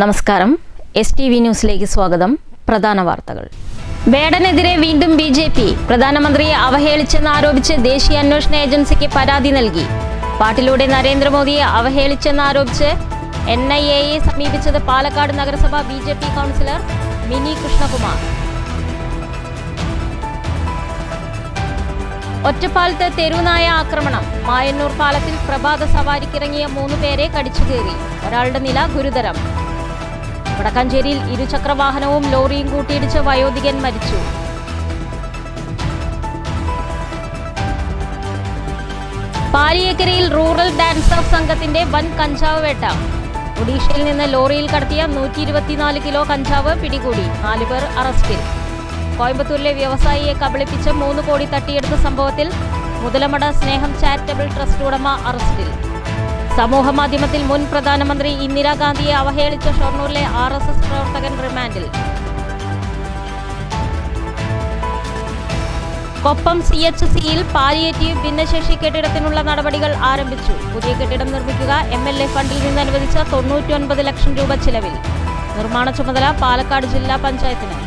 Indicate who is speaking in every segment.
Speaker 1: നമസ്കാരം. STV ന്യൂസിലേക്ക് സ്വാഗതം. പ്രധാന വാർത്തകൾ. ബേഡനെതിരെ വീണ്ടും BJP. പ്രധാനമന്ത്രിയെ അവഹേളിച്ചെന്നാരോപിച്ച് ദേശീയ അന്വേഷണ ഏജൻസിക്ക് പരാതി നൽകി. പാട്ടിലൂടെ നരേന്ദ്രമോദിയെ അവഹേളിച്ചെന്നാരോപിച്ച് NIAയെ സമീപിച്ചത് പാലക്കാട് നഗരസഭ BJP കൗൺസിലർ മിനി കൃഷ്ണകുമാർ. ഒറ്റപ്പാലത്ത് തെരുവുനായ ആക്രമണം. മായന്നൂർ പാലത്തിൽ പ്രഭാത സവാരിക്കിറങ്ങിയ 3 പേരെ കടിച്ചുകീറി. ഒരാളുടെ നില ഗുരുതരം. വടക്കാഞ്ചേരിയിൽ ഇരുചക്രവാഹനവും ലോറിയും കൂട്ടിയിടിച്ച് വയോധികൻ മരിച്ചു. പാലിയേക്കരയിൽ റൂറൽ ഡാൻസ് ഓഫ് സംഘത്തിന്റെ വൻ കഞ്ചാവ് വേട്ട. ഒഡീഷയിൽ നിന്ന് ലോറിയിൽ കടത്തിയ 124 കിലോ കഞ്ചാവ് പിടികൂടി. 4 പേർ അറസ്റ്റിൽ. കോയമ്പത്തൂരിലെ വ്യവസായിയെ കബളിപ്പിച്ച് 3 കോടി തട്ടിയെടുത്ത സംഭവത്തിൽ മുതലമട സ്നേഹം ചാരിറ്റബിൾ ട്രസ്റ്റ് ഉടമ അറസ്റ്റിൽ. സമൂഹമാധ്യമത്തിൽ മുൻ പ്രധാനമന്ത്രി ഇന്ദിരാഗാന്ധിയെ അവഹേളിച്ച ഷൊർണൂരിലെ RSS പ്രവർത്തകൻ റിമാൻഡിൽ. കൊപ്പം CHCയിൽ പാലിയേറ്റീവ് ഭിന്നശേഷി കെട്ടിടത്തിനുള്ള നടപടികൾ ആരംഭിച്ചു. പുതിയ കെട്ടിടം നിർമ്മിക്കുക MLA ഫണ്ടിൽ നിന്ന് അനുവദിച്ച 99 ലക്ഷം രൂപ ചിലവിൽ. നിർമ്മാണ ചുമതല പാലക്കാട് ജില്ലാ പഞ്ചായത്തിന്.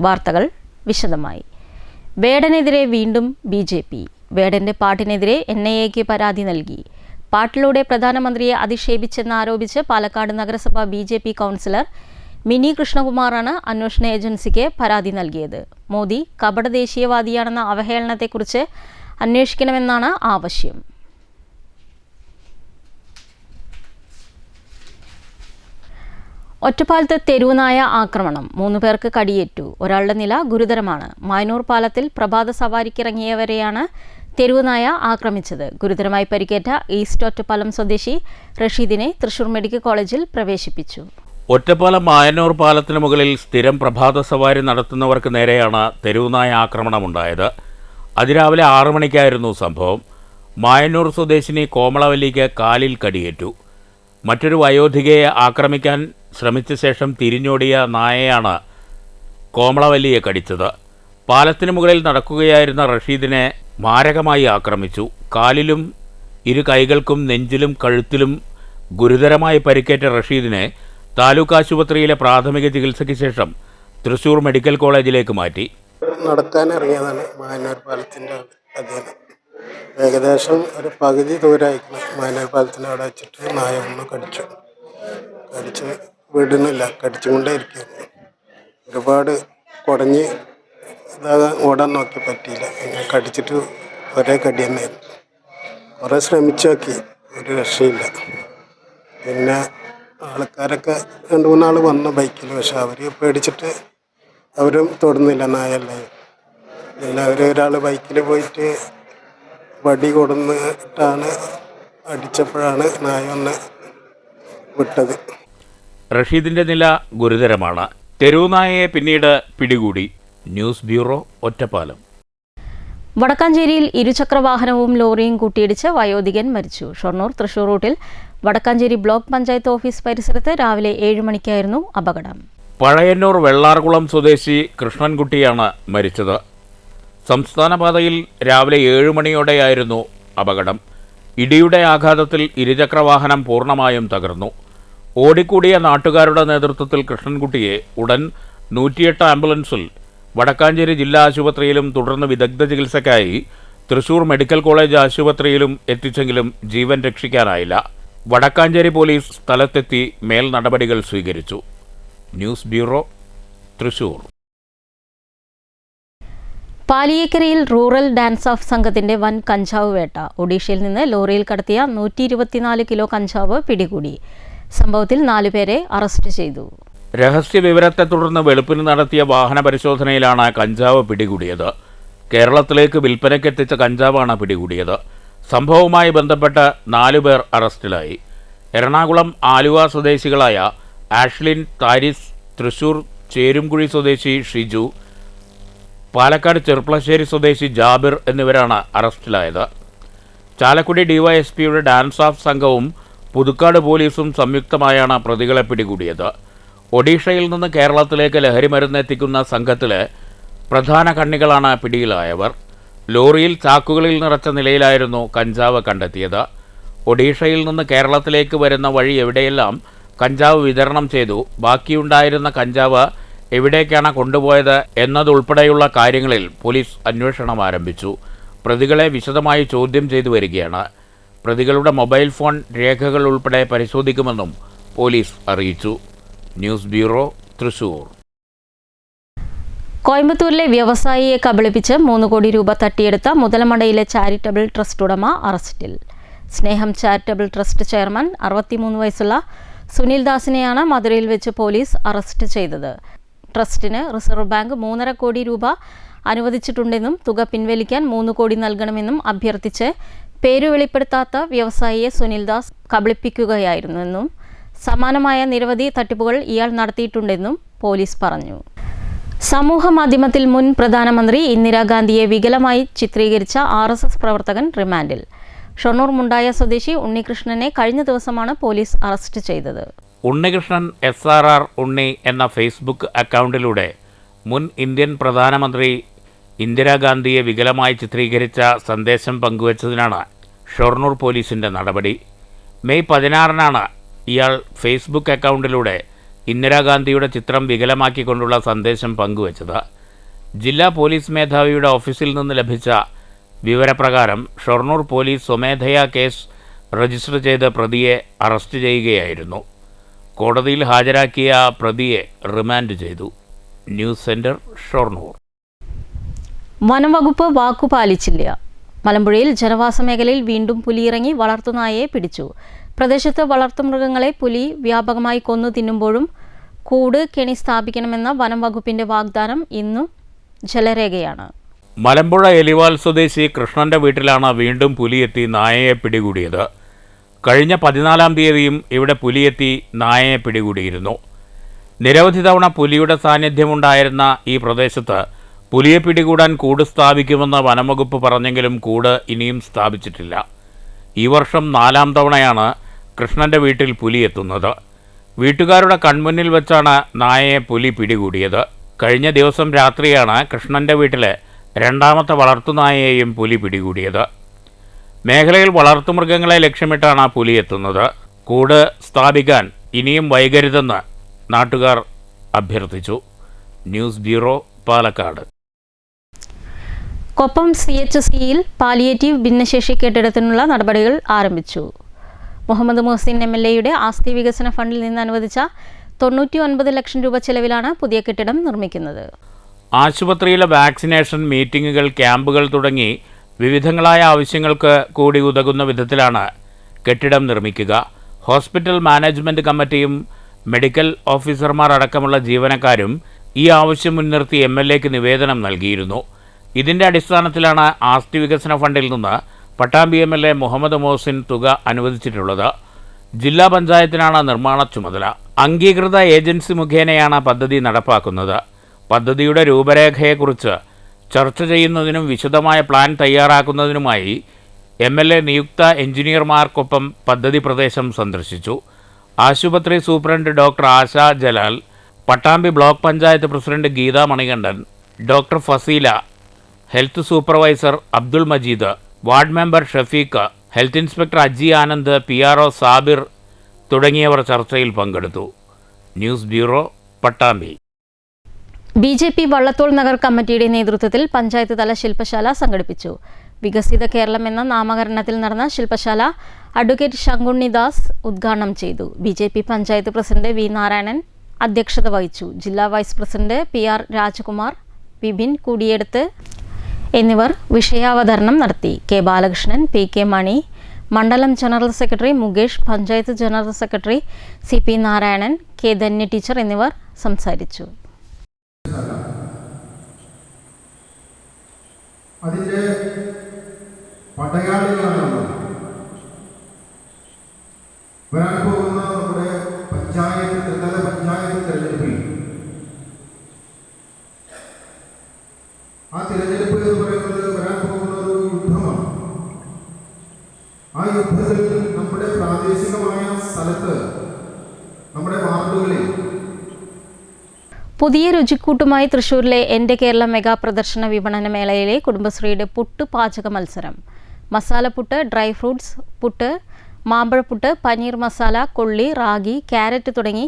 Speaker 1: വാർത്തകൾ വിശദമായി. ബേഡനെതിരെ വീണ്ടും BJP. ബേഡന്റെ പാട്ടിനെതിരെ NIAയ്ക്ക് പരാതി നൽകി. പാട്ടിലൂടെ പ്രധാനമന്ത്രിയെ അധിക്ഷേപിച്ചെന്നാരോപിച്ച് പാലക്കാട് നഗരസഭ BJP കൗൺസിലർ മിനി കൃഷ്ണകുമാറാണ് അന്വേഷണ ഏജൻസിക്ക് പരാതി നൽകിയത്. മോദി കപട ദേശീയവാദിയാണെന്ന അവഹേളനത്തെക്കുറിച്ച് അന്വേഷിക്കണമെന്നാണ് ആവശ്യം. ഒറ്റപ്പാലത്ത് തെരുവുനായ ആക്രമണം. 3 പേർക്ക് കടിയേറ്റു. ഒരാളുടെ നില ഗുരുതരമാണ്. മായന്നൂർ പാലത്തിൽ പ്രഭാത സവാരിക്കിറങ്ങിയവരെയാണ് തെരുവുനായ ആക്രമിച്ചത്. ഗുരുതരമായി പരിക്കേറ്റ ഈസ്റ്റ് ഒറ്റപ്പാലം സ്വദേശി റഷീദിനെ തൃശൂർ മെഡിക്കൽ കോളേജിൽ പ്രവേശിപ്പിച്ചു.
Speaker 2: ഒറ്റപ്പാലം മായന്നൂർ പാലത്തിന് മുകളിൽ സ്ഥിരം പ്രഭാത സവാരി നടത്തുന്നവർക്ക് നേരെയാണ് തെരുവുനായ ആക്രമണമുണ്ടായത്. അതിരാവിലെ 6 മണിക്കായിരുന്നു സംഭവം. മായന്നൂർ സ്വദേശിനി കോമളവല്ലിക്ക് കാലിൽ കടിയേറ്റു. മറ്റൊരു വയോധികയെ ആക്രമിക്കാൻ ശ്രമിച്ച ശേഷം തിരിഞ്ഞോടിയ നായയാണ് കോമളവല്ലിയെ കടിച്ചത്. പാലത്തിന് മുകളിൽ നടക്കുകയായിരുന്ന റഷീദിനെ മാരകമായി ആക്രമിച്ചു. കാലിലും 2 കൈകൾക്കും നെഞ്ചിലും കഴുത്തിലും ഗുരുതരമായി പരിക്കേറ്റ റഷീദിനെ താലൂക്ക് ആശുപത്രിയിലെ പ്രാഥമിക ചികിത്സയ്ക്ക് ശേഷം തൃശൂർ മെഡിക്കൽ കോളേജിലേക്ക് മാറ്റി.
Speaker 3: നടക്കാനിറങ്ങിയതാണ് മായന്നൂർ പാലത്തിൻ്റെ അതിന് ഏകദേശം ഒരു പകുതി ദൂരമായിരിക്കണം. മായന്നൂർ പാലത്തിന് അവിടെ വെച്ചിട്ട് നായ ഒന്ന് കടിച്ച് വിടുന്നില്ല, കടിച്ചുകൊണ്ടേ ഇരിക്കുന്നു. ഒരുപാട് കുടഞ്ഞ് ഇതാകാൻ ഓടാൻ നോക്കി പറ്റിയില്ല. പിന്നെ കടിച്ചിട്ട് ഒരേ കടി തന്നെയായിരുന്നു. കുറേ ശ്രമിച്ചു നോക്കി, ഒരു രക്ഷയില്ല. പിന്നെ ആൾക്കാരൊക്കെ 2-3 ആൾ വന്നു ബൈക്കിൽ. പക്ഷെ അവർ പേടിച്ചിട്ട് അവരും തൊടുന്നില്ല നായല്ലേ. പിന്നെ ഒരാൾ ബൈക്കിൽ പോയിട്ട് വടി കൊടുന്നിട്ടാണ് അടിച്ചപ്പോഴാണ് നായ ഒന്ന് വിട്ടത്.
Speaker 2: റഷീദിന്റെ നില ഗുരുതരമാണ്. തെരുവുനായയെ പിന്നീട് പിടികൂടി. News bureau, Ottapalam.
Speaker 1: വടക്കാഞ്ചേരിയിൽ ഇരുചക്രവാഹനവും ലോറിയും കൂട്ടിയിടിച്ച് വയോധികൻ മരിച്ചു. ഷൊർണൂർ തൃശൂർ റൂട്ടിൽ വടക്കാഞ്ചേരി ബ്ലോക്ക് പഞ്ചായത്ത് ഓഫീസ് പരിസരത്ത് രാവിലെ 7 മണിക്കായിരുന്നു അപകടം.
Speaker 2: പഴയന്നൂർ വെള്ളാർകുളം സ്വദേശി കൃഷ്ണൻകുട്ടിയാണ് മരിച്ചത്. സംസ്ഥാന പാതയിൽ രാവിലെ 7 മണിയോടെയായിരുന്നു അപകടം. ഇടിയുടെ ആഘാതത്തിൽ ഇരുചക്രവാഹനം പൂർണ്ണമായും തകർന്നു. ഓടിക്കൂടിയ നാട്ടുകാരുടെ നേതൃത്വത്തിൽ കൃഷ്ണൻകുട്ടിയെ ഉടൻ 108 ആംബുലൻസിൽ വടക്കാഞ്ചേരി ജില്ലാ ആശുപത്രിയിലും തുടർന്ന് വിദഗ്ധ ചികിത്സയ്ക്കായി തൃശൂർ മെഡിക്കൽ കോളേജ് ആശുപത്രിയിലും എത്തിച്ചെങ്കിലും ജീവൻ രക്ഷിക്കാനായില്ല. വടക്കാഞ്ചേരി പോലീസ് സ്ഥലത്തെത്തി മേൽ നടപടികൾ സ്വീകരിച്ചു. News bureau, Thrissur.
Speaker 1: പാലിയേക്കരയിൽ റൂറൽ ഡാൻസ് ഓഫ് സംഘത്തിന്റെ വൻ കഞ്ചാവ് വേട്ട. ഒഡീഷയിൽ നിന്ന് ലോറിയിൽ കടത്തിയ 124 കിലോ കഞ്ചാവ് പിടികൂടി. സംഭവത്തിൽ 4 പേരെ അറസ്റ്റ് ചെയ്തു.
Speaker 2: രഹസ്യ വിവരത്തെ തുടർന്ന് വെളുപ്പിന് നടത്തിയ വാഹന പരിശോധനയിലാണ് കഞ്ചാവ് പിടികൂടിയത്. കേരളത്തിലേക്ക് വിൽപ്പനയ്ക്കെത്തിച്ച കഞ്ചാവാണ് പിടികൂടിയത്. സംഭവവുമായി ബന്ധപ്പെട്ട് 4 പേർ അറസ്റ്റിലായി. എറണാകുളം ആലുവ സ്വദേശികളായ ആഷ്ലിൻ താരിസ്, തൃശൂർ ചേരുംകുഴി സ്വദേശി ഷിജു, പാലക്കാട് ചെർപ്പളശ്ശേരി സ്വദേശി ജാബിർ എന്നിവരാണ് അറസ്റ്റിലായത്. ചാലക്കുടി DYSPയുടെ ഡാൻസ് ഓഫ് സംഘവും പുതുക്കാട് പോലീസും സംയുക്തമായാണ് പ്രതികളെ പിടികൂടിയത്. ഒഡീഷയിൽ നിന്ന് കേരളത്തിലേക്ക് ലഹരിമരുന്നെത്തിക്കുന്ന സംഘത്തിലെ പ്രധാന കണ്ണികളാണ് പിടിയിലായവർ. ലോറിയിൽ ചാക്കുകളിൽ നിറച്ച നിലയിലായിരുന്നു കഞ്ചാവ് കണ്ടെത്തിയത്. ഒഡീഷയിൽ നിന്ന് കേരളത്തിലേക്ക് വരുന്ന വഴി എവിടെയെല്ലാം കഞ്ചാവ് വിതരണം ചെയ്തു. ബാക്കിയുണ്ടായിരുന്ന കഞ്ചാവ് എവിടേക്കാണ് കൊണ്ടുപോയത് എന്നതുൾപ്പെടെയുള്ള കാര്യങ്ങളിൽ പോലീസ് അന്വേഷണം ആരംഭിച്ചു. പ്രതികളെ വിശദമായി ചോദ്യം ചെയ്തു വരികയാണ്. പ്രതികളുടെ മൊബൈൽ ഫോൺ രേഖകൾ ഉൾപ്പെടെ പരിശോധിക്കുമെന്നും പോലീസ് അറിയിച്ചു. News bureau, Thrissur.
Speaker 1: കോയമ്പത്തൂരിലെ വ്യവസായിയെ കബളിപ്പിച്ച് 3 കോടി രൂപ തട്ടിയെടുത്ത മുതലമടയിലെ ചാരിറ്റബിൾ ട്രസ്റ്റ് ഉടമ അറസ്റ്റിൽ. സ്നേഹം ചാരിറ്റബിൾ ട്രസ്റ്റ് ചെയർമാൻ 63 വയസ്സുള്ള സുനിൽ ദാസിനെയാണ് മധുരയിൽ വെച്ച് പോലീസ് അറസ്റ്റ് ചെയ്തത്. ട്രസ്റ്റിന് റിസർവ് ബാങ്ക് 3.5 കോടി രൂപ അനുവദിച്ചിട്ടുണ്ടെന്നും തുക പിൻവലിക്കാൻ 3 കോടി നൽകണമെന്നും അഭ്യർത്ഥിച്ച് പേരു വെളിപ്പെടുത്താത്ത വ്യവസായിയെ സുനിൽ ദാസ് കബളിപ്പിക്കുകയായിരുന്നെന്നും സമാനമായ നിരവധി തട്ടിപ്പുകൾ ഇയാൾ നടത്തിയിട്ടുണ്ടെന്നും പോലീസ് പറഞ്ഞു. സമൂഹ മാധ്യമത്തിൽ മുൻ പ്രധാനമന്ത്രി ഇന്ദിരാഗാന്ധിയെ വികലമായി ചിത്രീകരിച്ച RSS പ്രവർത്തകൻ റിമാൻഡിൽ. ഷൊർണൂർ മുണ്ടായ സ്വദേശി ഉണ്ണികൃഷ്ണനെ കഴിഞ്ഞ ദിവസമാണ് പോലീസ് അറസ്റ്റ് ചെയ്തത്.
Speaker 2: ഉണ്ണികൃഷ്ണൻ SRR ഉണ്ണി എന്ന ഫേസ്ബുക്ക് അക്കൗണ്ടിലൂടെ മുൻ ഇന്ത്യൻ പ്രധാനമന്ത്രി ഇന്ദിരാഗാന്ധിയെ വികലമായി ചിത്രീകരിച്ച സന്ദേശം പങ്കുവച്ചതിനാണ് ഷൊർണൂർ പോലീസിൻ്റെ നടപടി. മെയ് 16-നാണ് ഇയാൾ ഫേസ്ബുക്ക് അക്കൗണ്ടിലൂടെ ഇന്ദിരാഗാന്ധിയുടെ ചിത്രം വികലമാക്കിക്കൊണ്ടുള്ള സന്ദേശം പങ്കുവച്ചത്. ജില്ലാ പോലീസ് മേധാവിയുടെ ഓഫീസിൽ നിന്ന് ലഭിച്ച വിവരപ്രകാരം ഷൊർണൂർ പോലീസ് സ്വമേധയാ കേസ് രജിസ്റ്റർ ചെയ്ത് പ്രതിയെ അറസ്റ്റ് ചെയ്യുകയായിരുന്നു. കോടതിയിൽ ഹാജരാക്കിയ പ്രതിയെ റിമാൻഡ് ചെയ്തു. News centre, Shoranur.
Speaker 1: വനംവകുപ്പ് വാക്കുപാലിച്ചില്ല. മലമ്പുഴയിൽ ജനവാസ മേഖലയിൽ വീണ്ടും പുലിയിറങ്ങി വളർത്തുനായയെ പിടിച്ചു. പ്രദേശത്ത് വളർത്തുമൃഗങ്ങളെ പുലി വ്യാപകമായി കൊന്നു തിന്നുമ്പോഴും കൂട് കെണി സ്ഥാപിക്കണമെന്ന വനം വകുപ്പിന്റെ വാഗ്ദാനം ഇന്നും ജലരേഖയാണ്.
Speaker 2: മലമ്പുഴ എലിവാൽ സ്വദേശി കൃഷ്ണന്റെ വീട്ടിലാണ് വീണ്ടും പുലിയെത്തി നായയെ പിടികൂടിയത്. കഴിഞ്ഞ 14-ാം തീയതിയും ഇവിടെ പുലിയെത്തി നായയെ പിടികൂടിയിരുന്നു. നിരവധി തവണ പുലിയുടെ സാന്നിധ്യമുണ്ടായിരുന്ന ഈ പ്രദേശത്ത് പുലിയെ പിടികൂടാൻ കൂട് സ്ഥാപിക്കുമെന്ന് വനംവകുപ്പ് പറഞ്ഞെങ്കിലും കൂട് ഇനിയും സ്ഥാപിച്ചിട്ടില്ല. ഈ വർഷം 4-ാം തവണയാണ് കൃഷ്ണന്റെ വീട്ടിൽ പുലി എത്തുന്നത്. വീട്ടുകാരുടെ കൺമുന്നിൽ വെച്ചാണ് നായയെ പുലി പിടികൂടിയത്. കഴിഞ്ഞ ദിവസം രാത്രിയാണ് കൃഷ്ണന്റെ വീട്ടിലെ 2ാമത്തെ വളർത്തുനായയെയും പുലി പിടികൂടിയത്. മേഖലയിൽ വളർത്തുമൃഗങ്ങളെ ലക്ഷ്യമിട്ടാണ് പുലി എത്തുന്നത്. കൂട് സ്ഥാപിക്കാൻ ഇനിയും വൈകരുതെന്ന് നാട്ടുകാർ അഭ്യർത്ഥിച്ചു. News bureau, Palakkad.
Speaker 1: കൊപ്പം CHCയിൽ പാലിയേറ്റീവ് ഭിന്നശേഷി കെട്ടിടത്തിനുള്ള നടപടികൾ ആരംഭിച്ചു. മുഹമ്മദ് മുഹസിൻ MLAയുടെ ആസ്തി വികസന ഫണ്ടിൽ നിന്ന് അനുവദിച്ച 99 ലക്ഷം രൂപ ചെലവിലാണ് പുതിയ കെട്ടിടം നിർമ്മിക്കുന്നത്.
Speaker 2: ആശുപത്രിയിലെ വാക്സിനേഷൻ, മീറ്റിംഗുകൾ, ക്യാമ്പുകൾ തുടങ്ങി വിവിധങ്ങളായ ആവശ്യങ്ങൾക്ക് കൂടി ഉതകുന്ന വിധത്തിലാണ് കെട്ടിടം നിർമ്മിക്കുക. ഹോസ്പിറ്റൽ മാനേജ്മെൻറ്റ് കമ്മിറ്റിയും മെഡിക്കൽ ഓഫീസർമാർ അടക്കമുള്ള ജീവനക്കാരും ഈ ആവശ്യം മുൻനിർത്തി MLAക്ക് നിവേദനം നൽകിയിരുന്നു. ഇതിൻ്റെ അടിസ്ഥാനത്തിലാണ് ആസ്തി വികസന ഫണ്ടിൽ നിന്ന് പട്ടാമ്പി MLA മുഹമ്മദ് മുഹസിൻ തുക അനുവദിച്ചിട്ടുള്ളത്. ജില്ലാ പഞ്ചായത്തിനാണ് നിർമ്മാണ ചുമതല. അംഗീകൃത ഏജൻസി മുഖേനയാണ് പദ്ധതി നടപ്പാക്കുന്നത്. പദ്ധതിയുടെ രൂപരേഖയെക്കുറിച്ച് ചർച്ച ചെയ്യുന്നതിനും വിശദമായ പ്ലാൻ തയ്യാറാക്കുന്നതിനുമായി MLA നിയുക്ത എഞ്ചിനീയർമാർക്കൊപ്പം പദ്ധതി പ്രദേശം സന്ദർശിച്ചു. ആശുപത്രി superintendent doctor Asha Jalal, Pattambi block panchayat president Geetha Manikandan, doctor Faseela, health supervisor Abdul Majeed, ward member Shafeeq, health inspector Aji Anand, PRO Sabir തുടങ്ങിയവർ ചർച്ചയിൽ പങ്കെടുത്തു. News bureau, Pattambi.
Speaker 1: BJP Vallathol Nagar കമ്മിറ്റിയുടെ നേതൃത്വത്തിൽ പഞ്ചായത്ത് തല ശില്പശാല സംഘടിപ്പിച്ചു. വികസിത കേരളം എന്ന നാമകരണത്തിൽ നടന്ന ശില്പശാല അഡ്വക്കേറ്റ് ശങ്കുണ്ണിദാസ് ഉദ്ഘാടനം ചെയ്തു. BJP panchayat president V Narayanan അധ്യക്ഷത വഹിച്ചു. ജില്ലാ vice president PR Rajakumar, Vipin കൂടിയെടുത്ത് എന്നിവർ വിഷയാവതരണം നടത്തി. K ബാലകൃഷ്ണൻ, PK മണി, മണ്ഡലം general secretary Mukesh, panchayat general secretary CP Narayanan, K Dhanya teacher എന്നിവർ സംസാരിച്ചു.
Speaker 4: അതിൻ്റെ പടയാളികളാണ് വരാൻ പോകുന്ന നമ്മുടെ ത്രിതല പഞ്ചായത്ത് തെരഞ്ഞെടുപ്പിൽ. ആ തിരഞ്ഞെടുപ്പ് എന്ന് പറയുന്നത് വരാൻ പോകുന്ന ഒരു യുദ്ധമാണ്. ആ യുദ്ധത്തിൽ നമ്മുടെ പ്രാദേശികമായ സ്ഥലത്ത്, നമ്മുടെ വാർഡുകളിൽ
Speaker 1: പുതിയ രുചിക്കൂട്ടുമായി തൃശ്ശൂരിലെ എൻ്റെ കേരള മെഗാ പ്രദർശന വിപണന മേളയിലെ കുടുംബശ്രീയുടെ പുട്ട് പാചക മത്സരം. മസാലപ്പുട്ട്, ഡ്രൈ ഫ്രൂട്ട്സ് പുട്ട്, മാമ്പഴപ്പുട്ട്, പനീർ മസാല, കൊള്ളി, റാഗി, ക്യാരറ്റ് തുടങ്ങി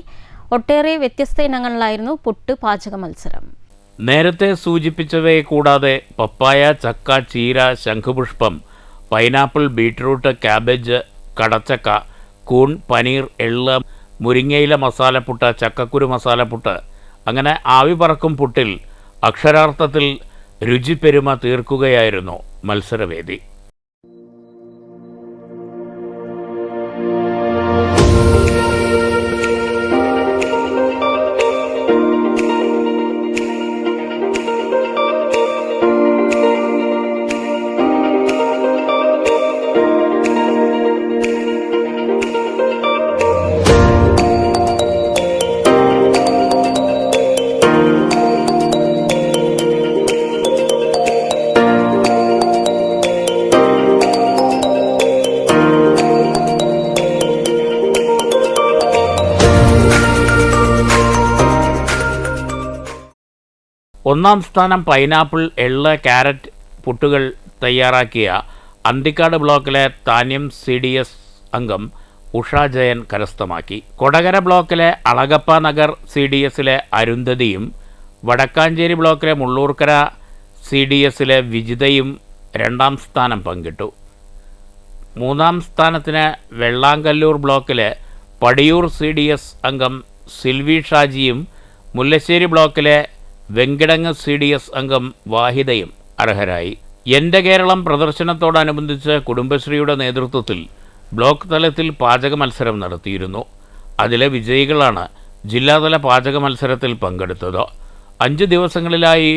Speaker 1: ഒട്ടേറെ വ്യത്യസ്ത ഇനങ്ങളിലായിരുന്നു പുട്ട് പാചക മത്സരം.
Speaker 2: നേരത്തെ സൂചിപ്പിച്ചവയെ കൂടാതെ പപ്പായ, ചക്ക, ചീര, ശംഖുപുഷ്പം, പൈനാപ്പിൾ, ബീറ്റ്റൂട്ട്, ക്യാബേജ്, കടച്ചക്ക, കൂൺ, പനീർ, എള്ള്, മുരിങ്ങയില മസാലപ്പുട്ട്, ചക്കക്കുരു മസാലപ്പുട്ട്, അങ്ങനെ ആവി പറക്കും പുട്ടിൽ അക്ഷരാർത്ഥത്തിൽ രുചിപ്പെരുമ തീർക്കുകയായിരുന്നു മത്സരവേദി. ഒന്നാം സ്ഥാനം പൈനാപ്പിൾ, എള്ള്, ക്യാരറ്റ് പുട്ടുകൾ തയ്യാറാക്കിയ അന്തിക്കാട് ബ്ലോക്കിലെ താന്യം CDS അംഗം ഉഷ ജയൻ കരസ്ഥമാക്കി. കൊടകര ബ്ലോക്കിലെ അളഗപ്പ നഗർ CDSലെ അരുന്ധതിയും വടക്കാഞ്ചേരി ബ്ലോക്കിലെ മുള്ളൂർക്കര CDSലെ വിജിതയും രണ്ടാം സ്ഥാനം പങ്കിട്ടു. മൂന്നാം സ്ഥാനത്തിന് വെള്ളാങ്കല്ലൂർ ബ്ലോക്കിലെ പടിയൂർ CDS അംഗം സിൽവി ഷാജിയും മുല്ലശ്ശേരി ബ്ലോക്കിലെ വെങ്കിടങ്ങ് CDS അംഗം വാഹിദയും അർഹരായി. എൻ്റെ കേരളം പ്രദർശനത്തോടനുബന്ധിച്ച് കുടുംബശ്രീയുടെ നേതൃത്വത്തിൽ ബ്ലോക്ക് തലത്തിൽ പാചക മത്സരം നടത്തിയിരുന്നു. അതിലെ വിജയികളാണ് ജില്ലാതല പാചക മത്സരത്തിൽ പങ്കെടുത്തത്. 5 ദിവസങ്ങളിലായി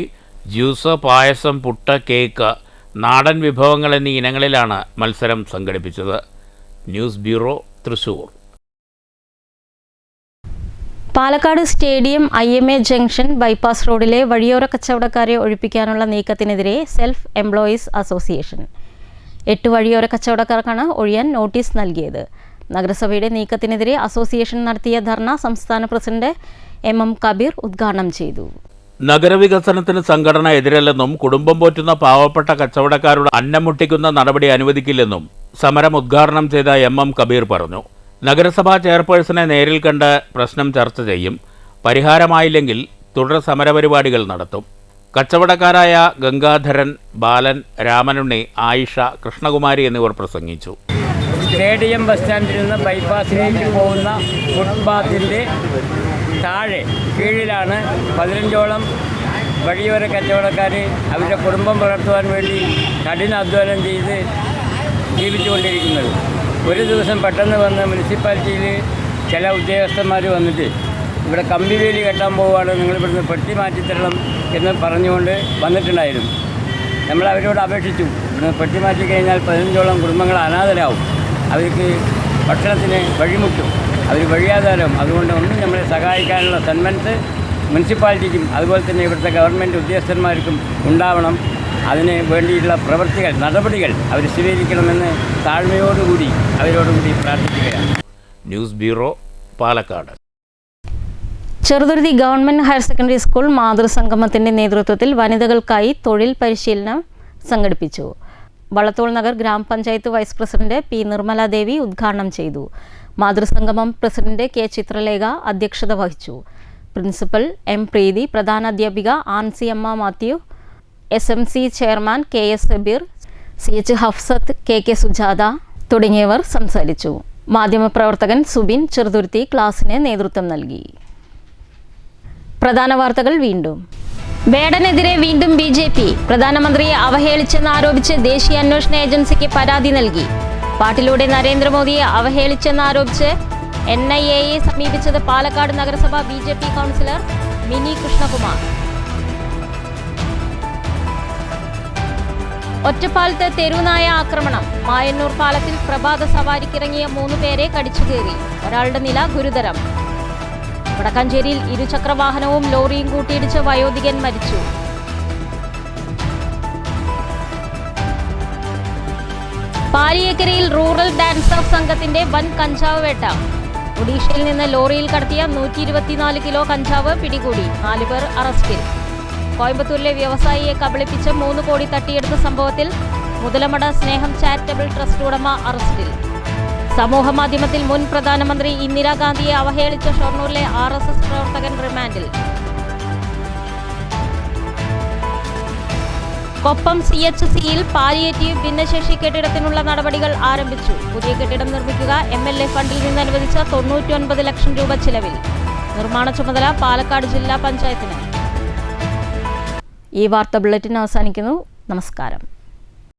Speaker 2: ജ്യൂസ്, പായസം, പുട്ട്, കേക്ക്, നാടൻ വിഭവങ്ങൾ എന്നീ ഇനങ്ങളിലാണ് മത്സരം സംഘടിപ്പിച്ചത്. News bureau, Thrissur.
Speaker 1: Palakkad stadium IMA junction bypass റോഡിലെ വഴിയോര കച്ചവടക്കാരെ ഒഴിപ്പിക്കാനുള്ള നീക്കത്തിനെതിരെ സെൽഫ് എംപ്ലോയീസ് അസോസിയേഷൻ 8 വഴിയോര കച്ചവടക്കാർക്കാണ് ഒഴിയാൻ നോട്ടീസ് നൽകിയത്. നഗരസഭയുടെ നീക്കത്തിനെതിരെ അസോസിയേഷൻ നടത്തിയ ധർണ സംസ്ഥാന പ്രസിഡന്റ് MM കബീർ ഉദ്ഘാടനം ചെയ്തു.
Speaker 2: നഗരവികസനത്തിന് സംഘടന എതിരല്ലെന്നും കുടുംബം പോറ്റുന്ന പാവപ്പെട്ട കച്ചവടക്കാരുടെ അന്നം മുട്ടിക്കുന്ന നടപടി അനുവദിക്കില്ലെന്നും സമരം ഉദ്ഘാടനം ചെയ്ത MM കബീർ പറഞ്ഞു. നഗരസഭാ ചെയർപേഴ്സണെ നേരിൽ കണ്ട് പ്രശ്നം ചർച്ച ചെയ്യും. പരിഹാരമായില്ലെങ്കിൽ തുടർ സമരപരിപാടികൾ നടത്തും. കച്ചവടക്കാരായ ഗംഗാധരൻ, ബാലൻ, രാമനുണ്ണി, ആയിഷ, കൃഷ്ണകുമാരി എന്നിവർ പ്രസംഗിച്ചു.
Speaker 5: സ്റ്റേഡിയം ബസ് സ്റ്റാൻഡിൽ നിന്ന് ബൈപ്പാസിലേക്ക് പോകുന്ന ഫുട്പാത്തിൻ്റെ താഴെ കീഴിലാണ് 15ഓളം വഴിയോര കച്ചവടക്കാർ അവരുടെ കുടുംബം പുലർത്തുവാൻ വേണ്ടി കഠിനാധ്വാനം ചെയ്ത് ജീവിച്ചുകൊണ്ടിരിക്കുന്നത്. ഒരു ദിവസം പെട്ടെന്ന് വന്ന് മുനിസിപ്പാലിറ്റിയിൽ ചില ഉദ്യോഗസ്ഥന്മാർ വന്നിട്ട് ഇവിടെ കമ്പിവേലി കെട്ടാൻ പോവുകയാണ്, നിങ്ങളിവിടുന്ന് പെട്ടി മാറ്റിത്തരണം എന്ന് പറഞ്ഞുകൊണ്ട് വന്നിട്ടുണ്ടായിരുന്നു. നമ്മൾ അവരോട് അപേക്ഷിച്ചു, ഇവിടുന്ന് പെട്ടി മാറ്റി കഴിഞ്ഞാൽ 15ഓളം കുടുംബങ്ങൾ അനാഥരാകും, അവർക്ക് ഭക്ഷണത്തിന് വഴിമുട്ടും, അവർ വഴിയാധാരം. അതുകൊണ്ട് ഒന്നും നമ്മളെ സഹായിക്കാനുള്ള സന്മനസ് മുനിസിപ്പാലിറ്റിക്കും അതുപോലെ തന്നെ ഇവിടുത്തെ ഗവൺമെൻറ് ഉദ്യോഗസ്ഥന്മാർക്കും ഉണ്ടാവണം. അതിന് വേണ്ടിയിട്ടുള്ള പ്രവൃത്തികൾ, നടപടികൾ അവർ സ്വീകരിക്കണമെന്ന് താഴ്മയോടുകൂടി അവരോടുകൂടി പ്രാർത്ഥിക്കുകയാണ്.
Speaker 2: News bureau, Palakkad.
Speaker 1: Cheruthuruthy government higher secondary school മാതൃസംഗമത്തിൻ്റെ നേതൃത്വത്തിൽ വനിതകൾക്കായി തൊഴിൽ പരിശീലനം സംഘടിപ്പിച്ചു. വളത്തോൾ നഗർ ഗ്രാമപഞ്ചായത്ത് വൈസ് പ്രസിഡന്റ് P. നിർമ്മലാദേവി ഉദ്ഘാടനം ചെയ്തു. മാതൃസംഗമം പ്രസിഡന്റ് K. ചിത്രലേഖ അധ്യക്ഷത വഹിച്ചു. Principal M. പ്രീതി, പ്രധാനാധ്യാപിക ആൻസി അമ്മ Mathew, SMC chairman KS Sabeer, CH Hafsath, KK Sujatha തുടങ്ങിയവർ സംസാരിച്ചു. മാധ്യമപ്രവർത്തകൻ സുബിൻ ചെറുതുരുത്തി ക്ലാസിന് നേതൃത്വം നൽകി. പ്രധാന വാർത്തകൾ വീണ്ടും. വേടനെതിരെ വീണ്ടും BJP. പ്രധാനമന്ത്രിയെ അവഹേളിച്ചെന്നാരോപിച്ച് ദേശീയ അന്വേഷണ ഏജൻസിക്ക് പരാതി നൽകി. പാട്ടിലൂടെ നരേന്ദ്രമോദിയെ അവഹേളിച്ചെന്നാരോപിച്ച് NIAയെ സമീപിച്ചത് പാലക്കാട് നഗരസഭ BJP കൗൺസിലർ മിനി കൃഷ്ണകുമാർ. ഒറ്റപ്പാലത്ത് തെരുവുനായ ആക്രമണം. മായന്നൂർ പാലത്തിൽ പ്രഭാത സവാരിക്കിറങ്ങിയ 3 പേരെ കടിച്ചുകയറി. ഒരാളുടെ നില ഗുരുതരം. വടക്കാഞ്ചേരിയിൽ ഇരുചക്രവാഹനവും ലോറിയും കൂട്ടിയിടിച്ച് വയോധികൻ മരിച്ചു. പാലിയേക്കരയിൽ റൂറൽ ഡാൻസ് ഓഫ് സംഘത്തിന്റെ വൻ കഞ്ചാവ് വേട്ട. ഒഡീഷയിൽ നിന്ന് ലോറിയിൽ കടത്തിയ 124 കിലോ കഞ്ചാവ് പിടികൂടി. 4 പേർ അറസ്റ്റിൽ. കോയമ്പത്തൂരിലെ വ്യവസായിയെ കബളിപ്പിച്ച് 3 കോടി തട്ടിയെടുത്ത സംഭവത്തിൽ മുതലമട സ്നേഹം ചാരിറ്റബിൾ ട്രസ്റ്റ് ഉടമ അറസ്റ്റിൽ. സമൂഹമാധ്യമത്തിൽ മുൻ പ്രധാനമന്ത്രി ഇന്ദിരാഗാന്ധിയെ അവഹേളിച്ച ഷൊർണൂരിലെ RSS പ്രവർത്തകൻ റിമാൻഡിൽ. കൊപ്പം CHCയിൽ പാലിയേറ്റീവ് ഭിന്നശേഷി കെട്ടിടത്തിനുള്ള നടപടികൾ ആരംഭിച്ചു. പുതിയ കെട്ടിടം നിർമ്മിക്കുക MLA ഫണ്ടിൽ നിന്ന് അനുവദിച്ച 99 ലക്ഷം രൂപ ചിലവിൽ. നിർമ്മാണ ചുമതല പാലക്കാട് ജില്ലാ പഞ്ചായത്തിന്. ഈ വാർത്താ ബുള്ളറ്റിൻ അവസാനിക്കുന്നു. നമസ്കാരം.